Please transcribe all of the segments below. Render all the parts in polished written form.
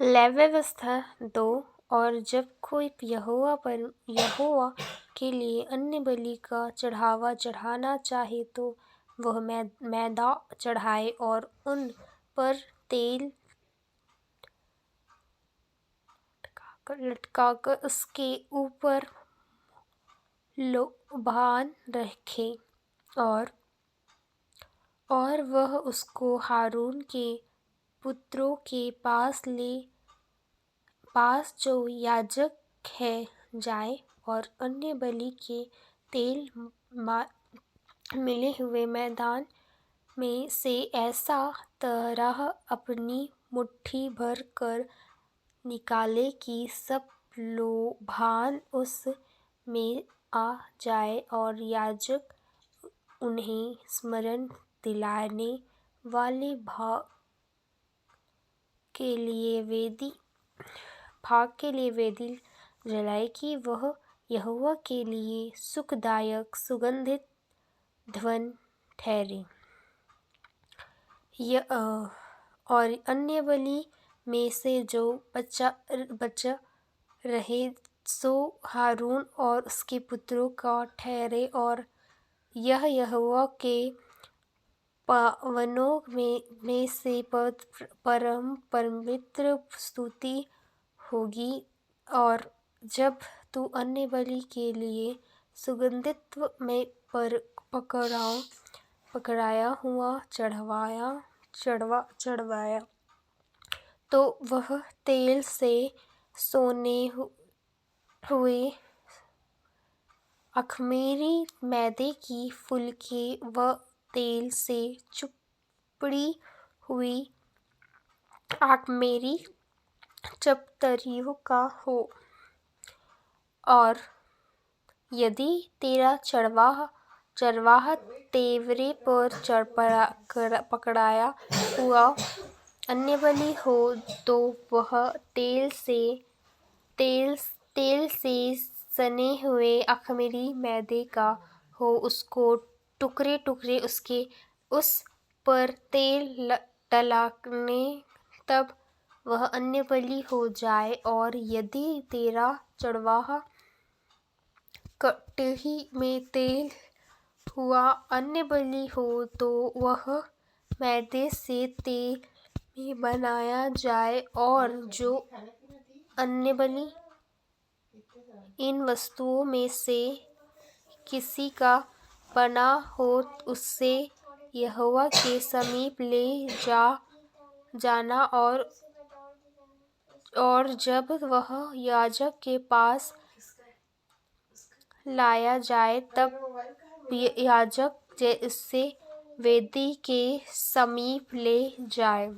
लय व्यवस्था 2। और जब कोई यहोवा के लिए अन्य बलि का चढ़ावा चढ़ाना चाहे तो वह मैदा चढ़ाए और उन पर तेल लटकाकर उसके ऊपर लोबान रखे और वह उसको हारून के पुत्रों के पास जो याजक है जाए और अन्य बलि के तेल मिले हुए मैदान में से ऐसा तरह अपनी मुट्ठी भर कर निकाले कि सब लोबान उस में आ जाए और याजक उन्हें स्मरण दिलाने वाले भाग के लिए वेदी जलाए कि वह यहोवा के लिए सुखदायक सुगंधित ध्वनि ठहरे। और अन्य बलि में से जो बचा रहे सो हारून और उसके पुत्रों का ठहरे और यह यहोवा के पावनों में से परम पवित्र स्तुति होगी। और जब तू अन्य बलि के लिए सुगंधित्व में पकड़ाया हुआ चढ़वाया तो वह तेल से सोने हुए अख़मीरी मैदे की फुलकी व तेल से चुपड़ी हुई अख़मीरी चपतरियों का हो। और यदि तेरा चरवाहा तेवरे पर पकड़ाया हुआ अन्य बलि हो तो वह तेल से सने हुए अख़मीरी मैदे का हो, उसको टुकड़े उसके उस पर तेल डलाने तब वह अन्य बलि हो जाए। और यदि तेरा चरवाहा कड़ही में तेल हुआ अन्य बलि हो तो वह मैदे से तेल में बनाया जाए और जो अन्य बलि इन वस्तुओं में से किसी का बना हो उसे यहोवा के समीप ले जाना और जब वह याजक के पास लाया जाए तब याजक उसे वेदी के समीप ले जाए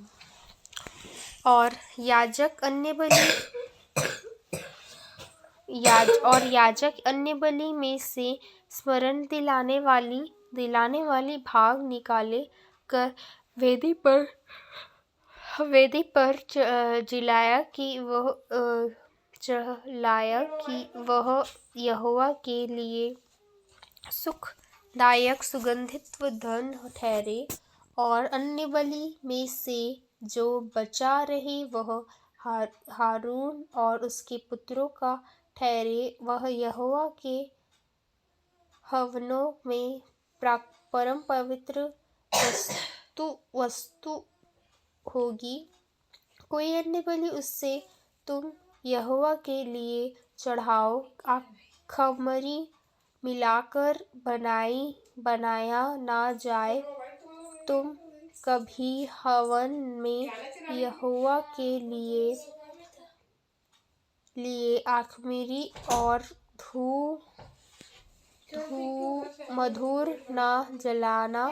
और याजक अन्य बलि में से स्मरण दिलाने वाली भाग निकाले कर वेदी पर जलाया कि वह यहोवा के लिए सुखदायक सुगंधित धूप ठहरे। और अन्य बलि में से जो बचा रहे वह हारून और उसके पुत्रों का ठहरे, वह यहोवा के हवनों में परम पवित्र वस्तु होगी। कोई अन्य बलि उससे तुम यहोवा के लिए चढ़ाओ अख़मीरी मिलाकर बनाया ना जाए। तुम कभी हवन में यहोवा के लिए अख़मीरी और धूप-धूमधूर न जलाना।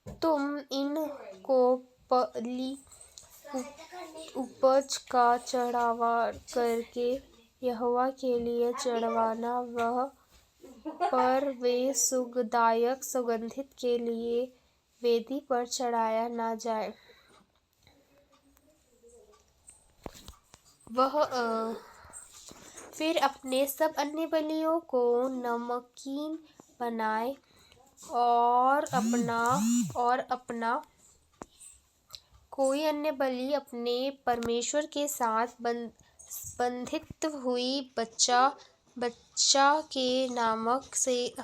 तुम इनको पली उपज का चढ़ावा करके यहोवा के लिए चढ़ाना पर वे सुखदायक सुगंधित के लिए वेदी पर चढ़ाया न जाए। वह फिर अपने सब अन्य बलियों को नमकीन बनाए और अपना कोई अन्य बलि अपने परमेश्वर के साथ बंधित हुई बच्चा के नामक से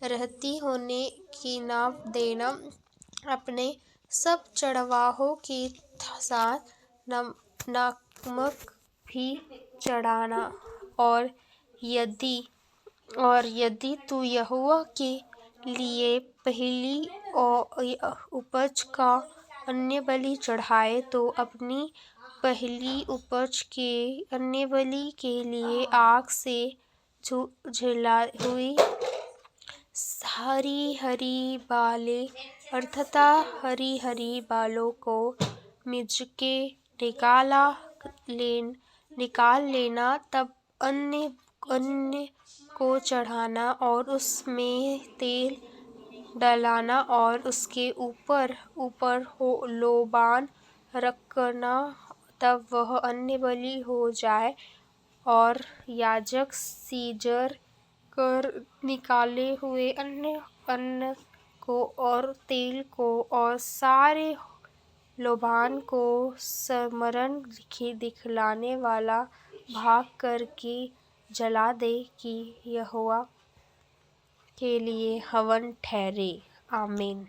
रहती होने की न देना, अपने सब चढ़ावों के साथ नमक भी चढ़ाना। और यदि तू यहोवा के लिए पहली उपज का अन्नबलि चढ़ाए, तो अपनी पहली उपज के अन्नबलि के लिए आग से जलाई हुई हरी हरी बालों को मिचके निकाल लेना। तब अन्न को चढ़ाना और उसमें तेल डालना और उसके ऊपर लोबान रखना। तब वह अन्नबलि हो जाए और याजक सींच कर निकाले हुए अन्न को और तेल को और सारे लोबान को स्मरण दिखलाने वाला भाग करके जला दे कि यहोवा के लिए हवन ठहरे। आमीन।